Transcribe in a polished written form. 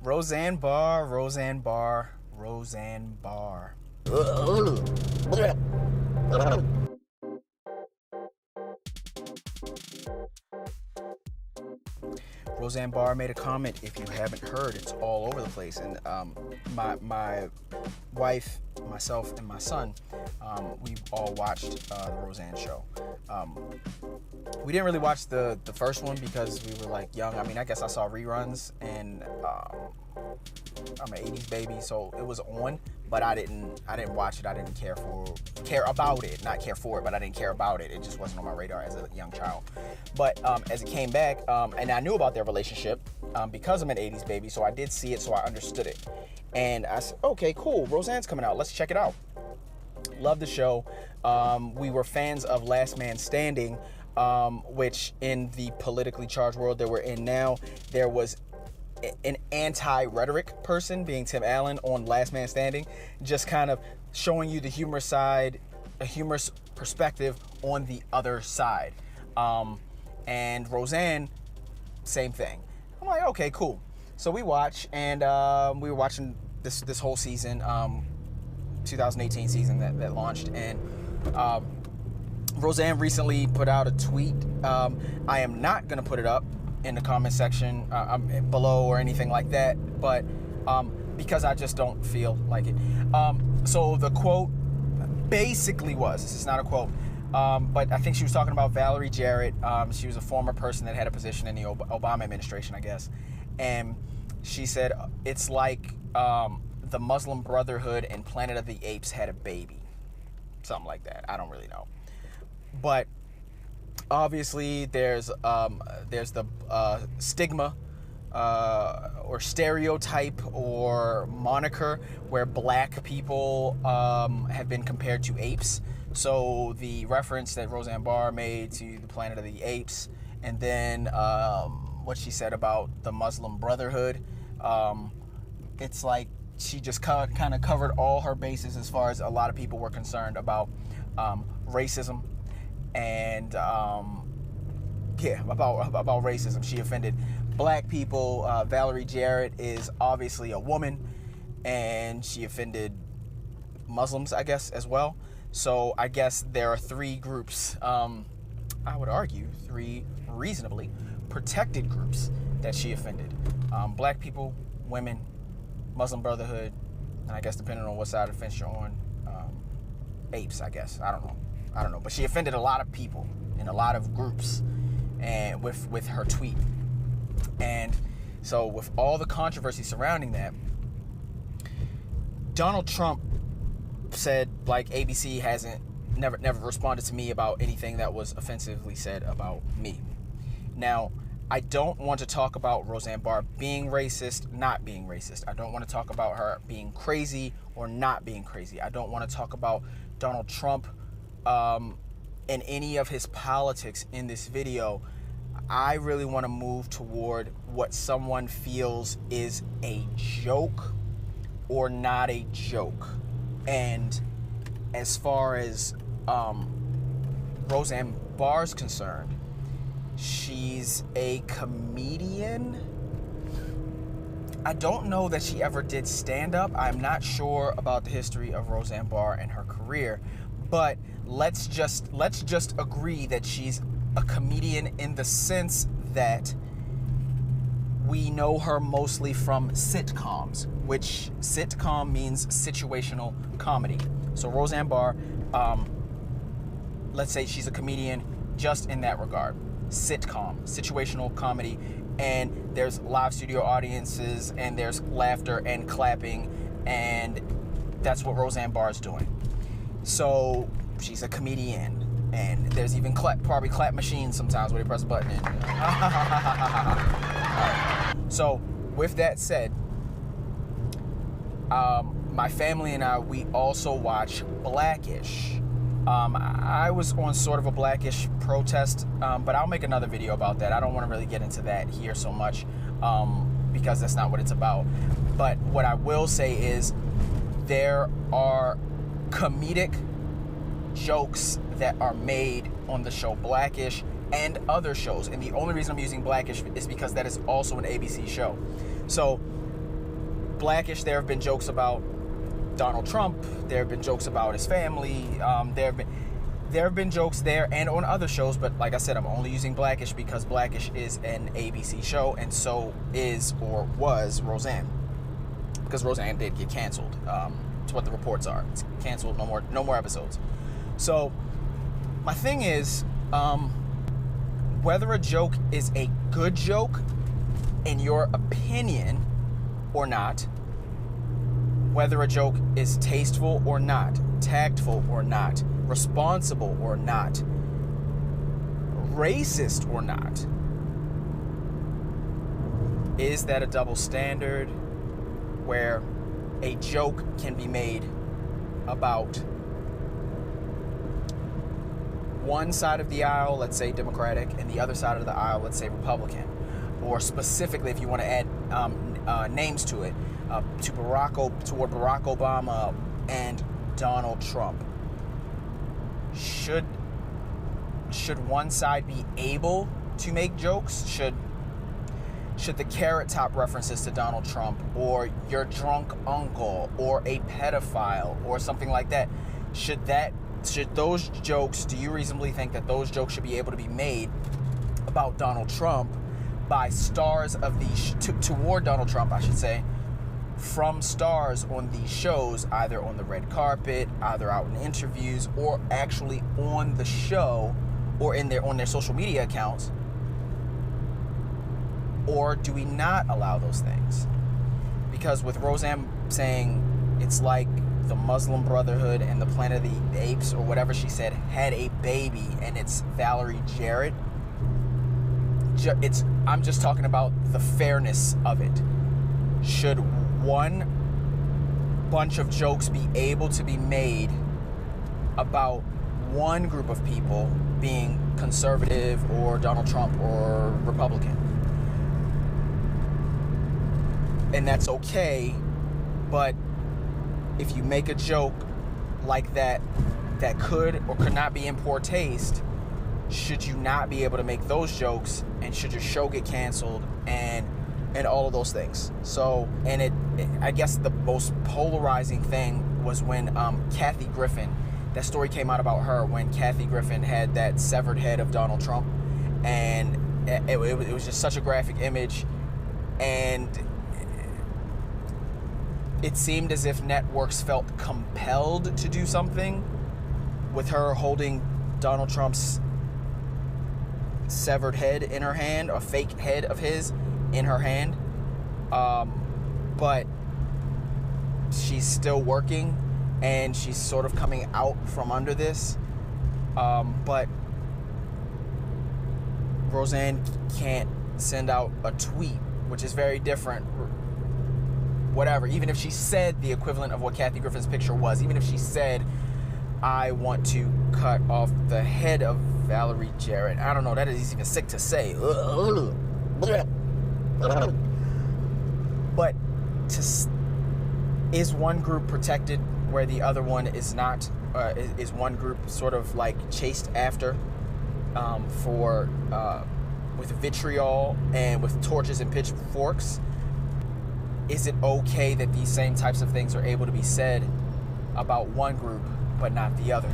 Roseanne Barr, Roseanne Barr, Roseanne Barr. Roseanne Barr made a comment. If you haven't heard, it's all over the place. And my wife, myself, and my son, we all watched the Roseanne show. We didn't really watch the first one because we were like young. I mean, I guess I saw reruns, and I'm an 80s baby, so it was on, but I didn't watch it. I didn't care about it. Not care for it, but I didn't care about it. It just wasn't on my radar as a young child. But as it came back, and I knew about their relationship because I'm an 80s baby, so I did see it, so I understood it. And I said, okay, cool, Roseanne's coming out. Let's check it out. Love the show. We were fans of Last Man Standing, which in the politically charged world that we're in now, there was an anti-rhetoric person, being Tim Allen, on Last Man Standing, just kind of showing you the humorous side, a humorous perspective on the other side. And Roseanne, same thing. I'm like, okay, cool. So we watch, and we were watching this whole season, 2018 season that launched, and Roseanne recently put out a tweet. I am not going to put it up in the comment section below or anything like that, but because I just don't feel like it. So the quote basically was, this is not a quote, but I think she was talking about Valerie Jarrett. She was a former person that had a position in the Obama administration, I guess, and she said, it's like the Muslim Brotherhood and Planet of the Apes had a baby. Something like that. I don't really know. But obviously there's the stigma or stereotype or moniker where black people have been compared to apes. So the reference that Roseanne Barr made to the Planet of the Apes, and then what she said about the Muslim Brotherhood, it's like she just kind of covered all her bases as far as a lot of people were concerned about racism. And about racism. She offended black people. Valerie Jarrett is obviously a woman, and she offended Muslims, I guess, as well. So I guess there are three groups, I would argue three reasonably protected groups that she offended. Black people, women, Muslim Brotherhood, and I guess depending on what side of the fence you're on, apes, I guess. I don't know, but she offended a lot of people in a lot of groups, and with her tweet. And so with all the controversy surrounding that, Donald Trump said, like, ABC never responded to me about anything that was offensively said about me. Now, I don't want to talk about Roseanne Barr being racist, not being racist. I don't want to talk about her being crazy or not being crazy. I don't want to talk about Donald Trump and any of his politics in this video. I really want to move toward what someone feels is a joke or not a joke. And as far as Roseanne Barr's concerned, she's a comedian. I don't know that she ever did stand-up. I'm not sure about the history of Roseanne Barr and her career, but let's just agree that she's a comedian in the sense that we know her mostly from sitcoms, which sitcom means situational comedy. So Roseanne Barr, let's say she's a comedian just in that regard. Sitcom, situational comedy, and there's live studio audiences, and there's laughter and clapping, and that's what Roseanne Barr is doing. So she's a comedian, and there's even probably clap machines sometimes where they press a button. And so with that said, my family and I, we also watch Blackish. I was on sort of a Blackish protest, but I'll make another video about that. I don't want to really get into that here so much because that's not what it's about. But what I will say is there are comedic jokes that are made on the show Blackish and other shows. And the only reason I'm using Blackish is because that is also an ABC show. So Blackish, there have been jokes about Donald Trump. There have been jokes about his family. There have been jokes there and on other shows, but like I said, I'm only using Blackish because Blackish is an ABC show, and so is or was Roseanne, because Roseanne did get canceled. It's what the reports are. It's canceled. No more episodes. So my thing is, whether a joke is a good joke in your opinion or not, whether a joke is tasteful or not, tactful or not, responsible or not, racist or not, is that a double standard where a joke can be made about one side of the aisle, let's say Democratic, and the other side of the aisle, let's say Republican, or specifically, if you want to add names to it, toward Barack Obama and Donald Trump? Should one side be able to make jokes? Should the Carrot Top references to Donald Trump, or your drunk uncle, or a pedophile, or something like that, should those jokes, do you reasonably think that those jokes should be able to be made about Donald Trump by stars of these, toward Donald Trump, I should say, from stars on these shows, either on the red carpet, either out in interviews, or actually on the show, or on their social media accounts? Or do we not allow those things? Because with Roseanne saying it's like the Muslim Brotherhood and the Planet of the Apes, or whatever she said, had a baby, and it's Valerie Jarrett, I'm just talking about the fairness of it. Should one bunch of jokes be able to be made about one group of people being conservative or Donald Trump or Republican? And that's okay, but if you make a joke like that could or could not be in poor taste, should you not be able to make those jokes, and should your show get canceled, and all of those things? So, and I guess the most polarizing thing was when Kathy Griffin, that story came out about her when Kathy Griffin had that severed head of Donald Trump, and it was just such a graphic image, and it seemed as if networks felt compelled to do something with her holding Donald Trump's severed head in her hand, a fake head of his in her hand. But she's still working, and she's sort of coming out from under this. But Roseanne can't send out a tweet, which is very different. Whatever, even if she said the equivalent of what Kathy Griffin's picture was, even if she said, I want to cut off the head of Valerie Jarrett. I don't know, that is even sick to say. But is one group protected where the other one is not? Is one group sort of like chased after with vitriol and with torches and pitchforks? Is it okay that these same types of things are able to be said about one group but not the other?